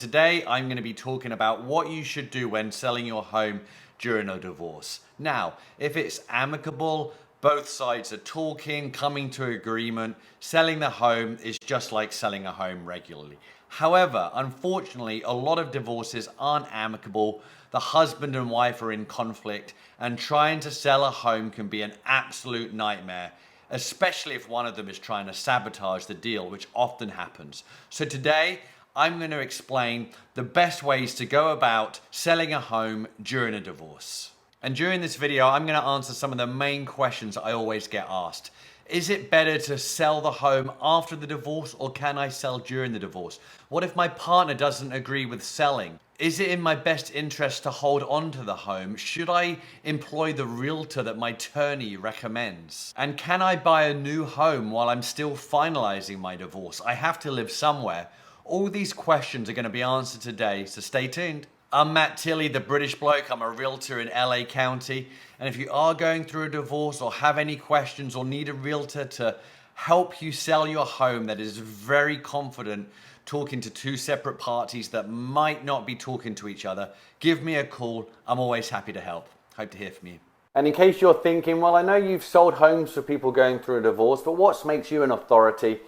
Today, I'm going to be talking about what you should do when selling your home during a divorce. Now, if it's amicable, both sides are talking, coming to agreement, selling the home is just like selling a home regularly. However, unfortunately, a lot of divorces aren't amicable. The husband and wife are in conflict, and trying to sell a home can be an absolute nightmare, especially if one of them is trying to sabotage the deal, which often happens. So today, I'm going to explain the best ways to go about selling a home during a divorce. And during this video, I'm going to answer some of the main questions I always get asked. Is it better to sell the home after the divorce, or can I sell during the divorce? What if my partner doesn't agree with selling? Is it in my best interest to hold on to the home? Should I employ the realtor that my attorney recommends? And can I buy a new home while I'm still finalizing my divorce? I have to live somewhere. All these questions are going to be answered today, so stay tuned. I'm Matt Tilley, the British bloke. I'm a realtor in LA County. And if you are going through a divorce or have any questions or need a realtor to help you sell your home that is very confident talking to two separate parties that might not be talking to each other, give me a call. I'm always happy to help. Hope to hear from you. And in case you're thinking, well, I know you've sold homes for people going through a divorce, but what makes you an authority?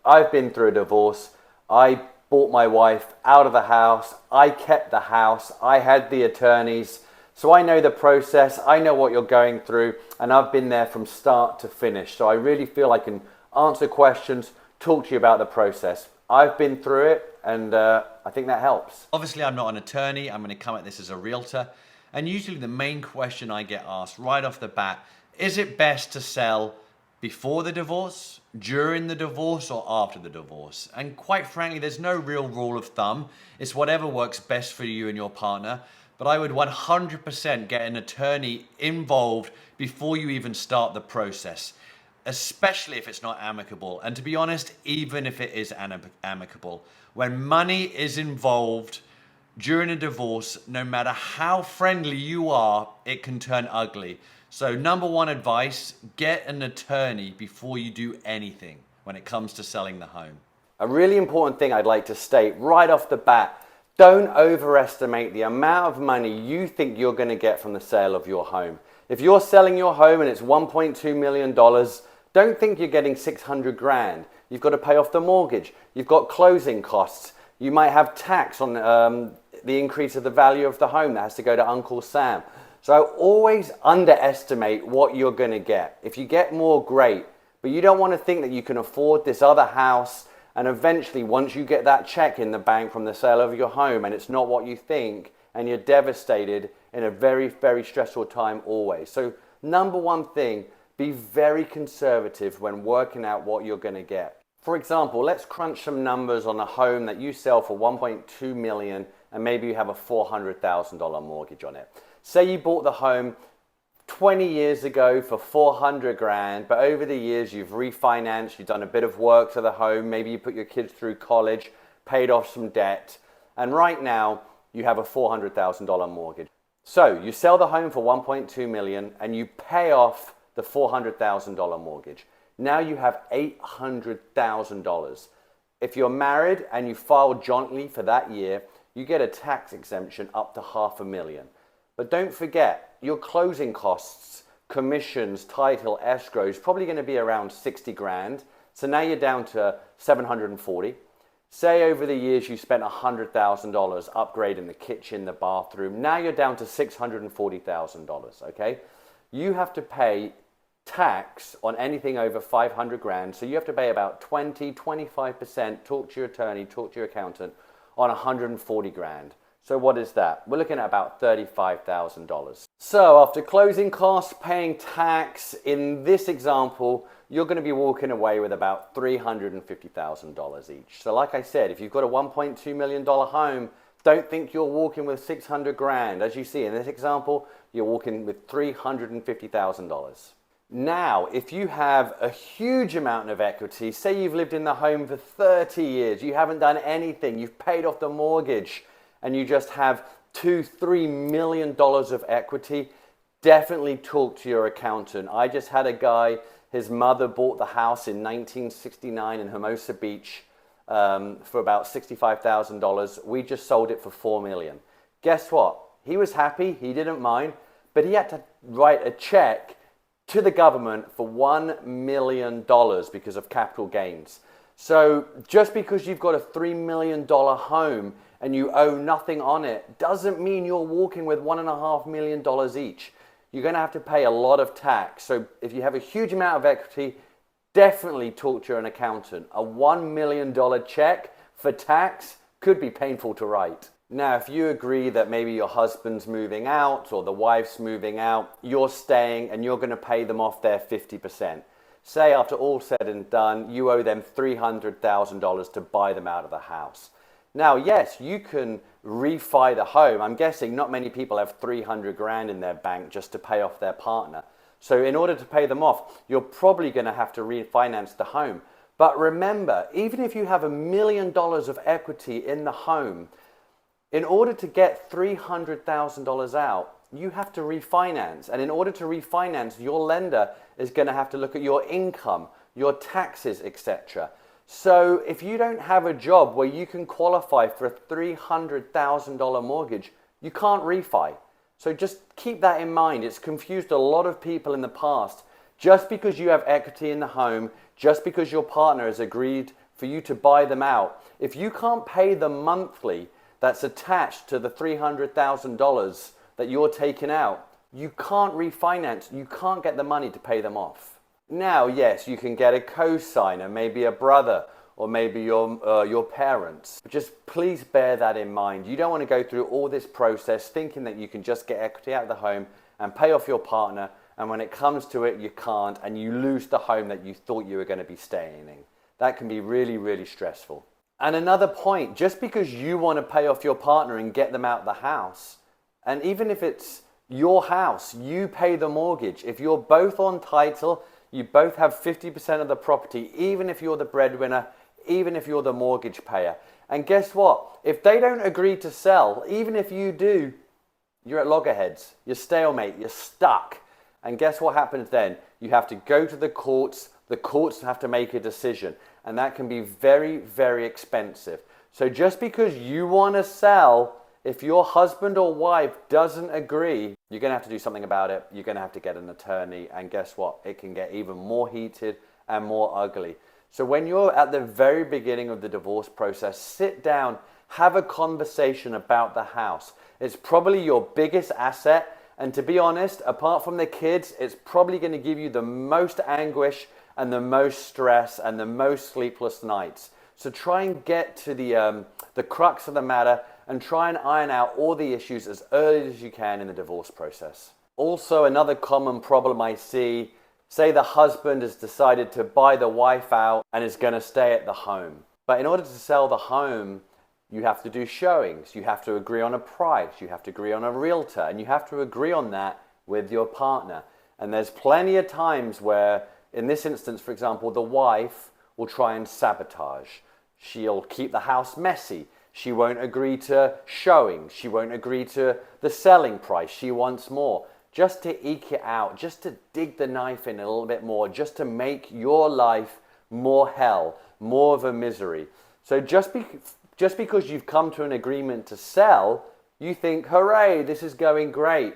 I've been through a divorce. I bought my wife out of the house. I kept the house. I had the attorneys. So I know the process. I know what you're going through. And I've been there from start to finish. So I really feel I can answer questions, talk to you about the process. I've been through it, and I think that helps. Obviously, I'm not an attorney. I'm going to come at this as a realtor. And usually the main question I get asked right off the bat, is it best to sell before the divorce, during the divorce, or after the divorce? And quite frankly, there's no real rule of thumb. It's whatever works best for you and your partner. But I would 100% get an attorney involved before you even start the process, especially if it's not amicable. And to be honest, even if it is amicable, when money is involved during a divorce, no matter how friendly you are, it can turn ugly. So number one advice, get an attorney before you do anything when it comes to selling the home. A really important thing I'd like to state right off the bat, don't overestimate the amount of money you think you're going to get from the sale of your home. If you're selling your home and it's $1.2 million, don't think you're getting 600 grand. You've got to pay off the mortgage. You've got closing costs. You might have tax on the increase of the value of the home that has to go to Uncle Sam. So always underestimate what you're going to get. If you get more, great. But you don't want to think that you can afford this other house, and eventually once you get that check in the bank from the sale of your home and it's not what you think, and you're devastated in a very, very stressful time always. So number one thing, be very conservative when working out what you're going to get. For example, let's crunch some numbers on a home that you sell for $1.2 million and maybe you have a $400,000 mortgage on it. Say you bought the home 20 years ago for 400 grand, but over the years you've refinanced, you've done a bit of work to the home, maybe you put your kids through college, paid off some debt, and right now you have a $400,000 mortgage. So you sell the home for 1.2 million and you pay off the $400,000 mortgage. Now you have $800,000. If you're married and you file jointly for that year, you get a tax exemption up to $500,000. But don't forget, your closing costs, commissions, title, escrow is probably going to be around 60 grand. So now you're down to 740. Say over the years you spent $100,000 upgrading the kitchen, the bathroom. Now you're down to $640,000, okay? You have to pay tax on anything over 500 grand. So you have to pay about 20-25%, talk to your attorney, talk to your accountant, on 140 grand. So what is that? We're looking at about $35,000. So after closing costs, paying tax, in this example, you're going to be walking away with about $350,000 each. So like I said, if you've got a $1.2 million home, don't think you're walking with 600 grand. As you see in this example, you're walking with $350,000. Now, if you have a huge amount of equity, say you've lived in the home for 30 years, you haven't done anything, you've paid off the mortgage, and you just have $2-3 million of equity, definitely talk to your accountant. I just had a guy, his mother bought the house in 1969 in Hermosa Beach. for about $65,000. We just sold it for $4 million. Guess what? He was happy, he didn't mind, but he had to write a check to the government for $1 million because of capital gains. So just because you've got a $3 million home and you owe nothing on it doesn't mean you're walking with $1.5 million each. You're going to have to pay a lot of tax. So if you have a huge amount of equity, definitely talk to an accountant. A $1 million check for tax could be painful to write. Now, if you agree that maybe your husband's moving out or the wife's moving out, you're staying and you're going to pay them off their 50%. Say after all said and done, you owe them $300,000 to buy them out of the house. Now, yes, you can refi the home. I'm guessing not many people have 300 grand in their bank just to pay off their partner. So in order to pay them off, you're probably going to have to refinance the home. But remember, even if you have $1 million of equity in the home, in order to get $300,000 out, you have to refinance. And in order to refinance, your lender is going to have to look at your income, your taxes, etc. So if you don't have a job where you can qualify for a $300,000 mortgage, you can't refi. So just keep that in mind. It's confused a lot of people in the past. Just because you have equity in the home, just because your partner has agreed for you to buy them out, if you can't pay them monthly, that's attached to the $300,000 that you're taking out, you can't refinance, you can't get the money to pay them off. Now, yes, you can get a co-signer, maybe a brother, or maybe your parents. But just please bear that in mind. You don't want to go through all this process thinking that you can just get equity out of the home and pay off your partner, and when it comes to it, you can't, and you lose the home that you thought you were going to be staying in. That can be really, really stressful. And another point, just because you want to pay off your partner and get them out of the house, and even if it's your house, you pay the mortgage. If you're both on title, you both have 50% of the property, even if you're the breadwinner, even if you're the mortgage payer. And guess what? If they don't agree to sell, even if you do, you're at loggerheads. You're stalemate. You're stuck. And guess what happens then? You have to go to the courts. The courts have to make a decision. And that can be very, very expensive. So just because you want to sell, if your husband or wife doesn't agree, you're going to have to do something about it. You're going to have to get an attorney. And guess what? It can get even more heated and more ugly. So when you're at the very beginning of the divorce process, sit down, have a conversation about the house. It's probably your biggest asset. And to be honest, apart from the kids, it's probably going to give you the most anguish and the most stress and the most sleepless nights. So try and get to the crux of the matter and try and iron out all the issues as early as you can in the divorce process. Also, another common problem I see, say the husband has decided to buy the wife out and is going to stay at the home. But in order to sell the home, you have to do showings, you have to agree on a price, you have to agree on a realtor, and you have to agree on that with your partner. And there's plenty of times where, in this instance, for example, the wife will try and sabotage. She'll keep the house messy. She won't agree to showings. She won't agree to the selling price. She wants more. Just to eke it out, just to dig the knife in a little bit more, just to make your life more hell, more of a misery. So just because you've come to an agreement to sell, you think, hooray, this is going great.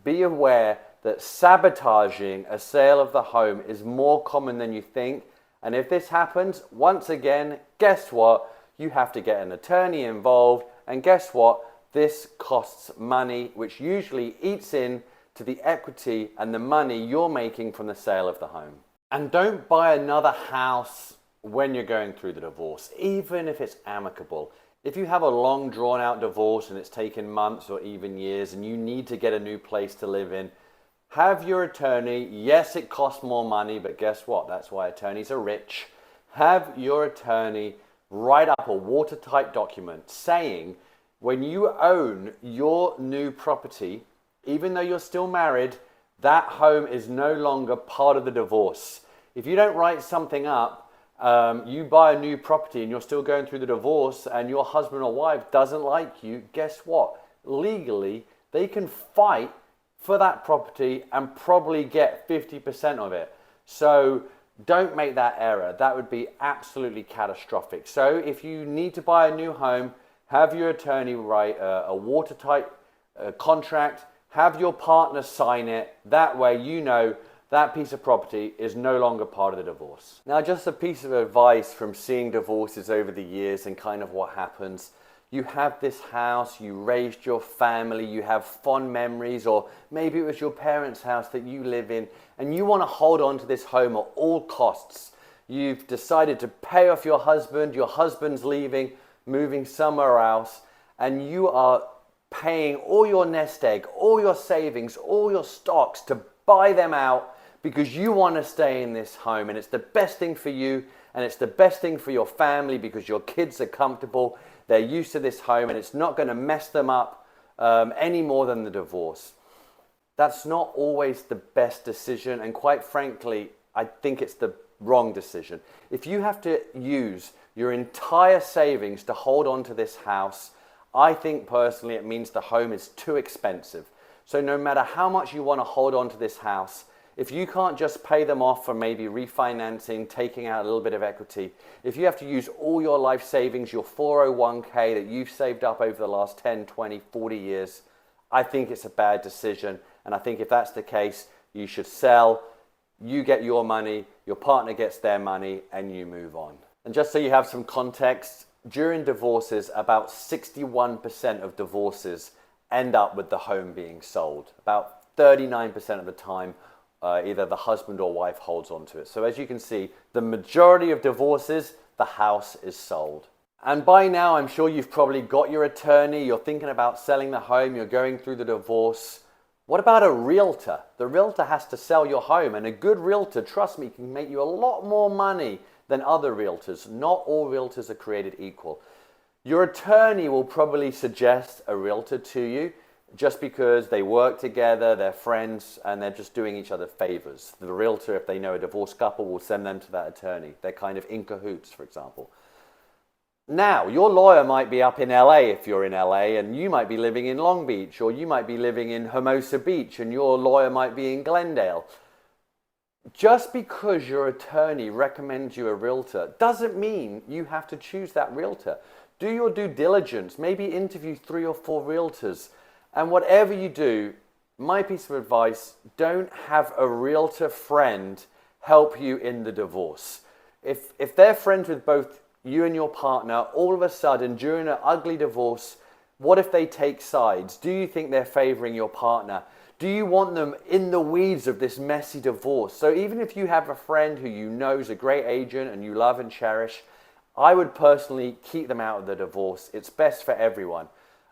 Be aware that sabotaging a sale of the home is more common than you think. And if this happens, once again, guess what? You have to get an attorney involved. And guess what? This costs money, which usually eats in to the equity and the money you're making from the sale of the home. And don't buy another house when you're going through the divorce, even if it's amicable. If you have a long drawn out divorce and it's taken months or even years and you need to get a new place to live in, have your attorney, yes, it costs more money, but guess what? That's why attorneys are rich. Have your attorney write up a watertight document saying when you own your new property, even though you're still married, that home is no longer part of the divorce. If you don't write something up, you buy a new property and you're still going through the divorce and your husband or wife doesn't like you, guess what? Legally, they can fight for that property and probably get 50% of it. So Don't make that error. That would be absolutely catastrophic. So if you need to buy a new home, have your attorney write a watertight contract, have your partner sign it. That way you know that piece of property is no longer part of the divorce. Now, just a piece of advice from seeing divorces over the years and kind of what happens. You have this house, you raised your family, you have fond memories, or maybe it was your parents' house that you live in, and you want to hold on to this home at all costs. You've decided to pay off your husband's leaving, moving somewhere else, and you are paying all your nest egg, all your savings, all your stocks to buy them out because you want to stay in this home, and it's the best thing for you, and it's the best thing for your family because your kids are comfortable, they're used to this home, and it's not going to mess them up any more than the divorce. That's not always the best decision, and quite frankly, I think it's the wrong decision. If you have to use your entire savings to hold on to this house, I think personally it means the home is too expensive. So no matter how much you want to hold on to this house, if you can't just pay them off for maybe refinancing, taking out a little bit of equity, if you have to use all your life savings, your 401k that you've saved up over the last 10, 20, 40 years, I think it's a bad decision. And I think if that's the case, you should sell, you get your money, your partner gets their money, and you move on. And just so you have some context, during divorces, about 61% of divorces end up with the home being sold. About 39% of the time, either the husband or wife holds on to it. So as you can see, the majority of divorces, the house is sold. And by now, I'm sure you've probably got your attorney, you're thinking about selling the home, you're going through the divorce. What about a realtor? The realtor has to sell your home, and a good realtor, trust me, can make you a lot more money than other realtors. Not all realtors are created equal. Your attorney will probably suggest a realtor to you just because they work together, they're friends, and they're just doing each other favors. The realtor, if they know a divorced couple, will send them to that attorney. They're kind of in cahoots, for example. Now, your lawyer might be up in LA if you're in LA, and you might be living in Long Beach, or you might be living in Hermosa Beach, and your lawyer might be in Glendale. Just because your attorney recommends you a realtor doesn't mean you have to choose that realtor. Do your due diligence, maybe interview 3 or 4 realtors. And whatever you do, my piece of advice, don't have a realtor friend help you in the divorce. If they're friends with both you and your partner, all of a sudden during an ugly divorce, what if they take sides? Do you think they're favoring your partner? Do you want them in the weeds of this messy divorce? So even if you have a friend who you know is a great agent and you love and cherish, I would personally keep them out of the divorce. It's best for everyone.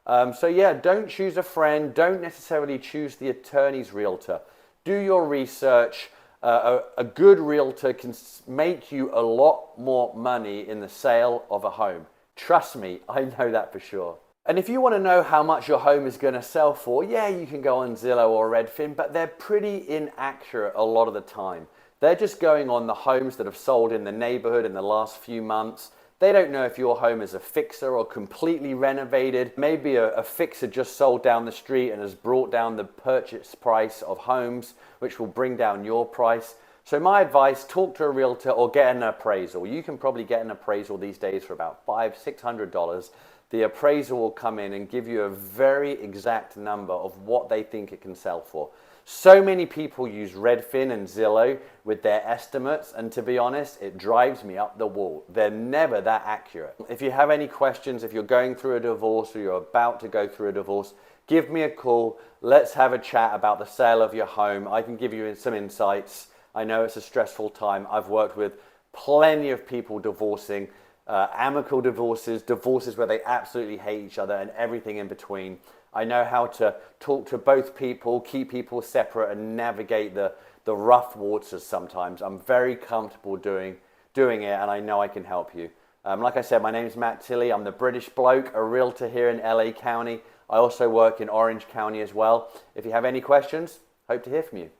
So yeah, don't choose a friend. Don't necessarily choose the attorney's realtor. Do your research. A good realtor can make you a lot more money in the sale of a home. Trust me, I know that for sure. And if you want to know how much your home is going to sell for, yeah, you can go on Zillow or Redfin, but they're pretty inaccurate a lot of the time. They're just going on the homes that have sold in the neighborhood in the last few months. They don't know if your home is a fixer or completely renovated. Maybe a fixer just sold down the street and has brought down the purchase price of homes, which will bring down your price. So my advice, talk to a realtor or get an appraisal. You can probably get an appraisal these days for about $500, $600. The appraiser will come in and give you a very exact number of what they think it can sell for. So many people use Redfin and Zillow with their estimates, and to be honest, it drives me up the wall. They're never that accurate. If you have any questions, if you're going through a divorce or you're about to go through a divorce, give me a call. Let's have a chat about the sale of your home. I can give you some insights. I know it's a stressful time. I've worked with plenty of people divorcing, amicable divorces, divorces where they absolutely hate each other, and everything in between. I know how to talk to both people, keep people separate, and navigate the rough waters sometimes. I'm very comfortable doing it, and I know I can help you. Like I said, my name is Matt Tilley. I'm the British bloke, a realtor here in LA County. I also work in Orange County as well. If you have any questions, hope to hear from you.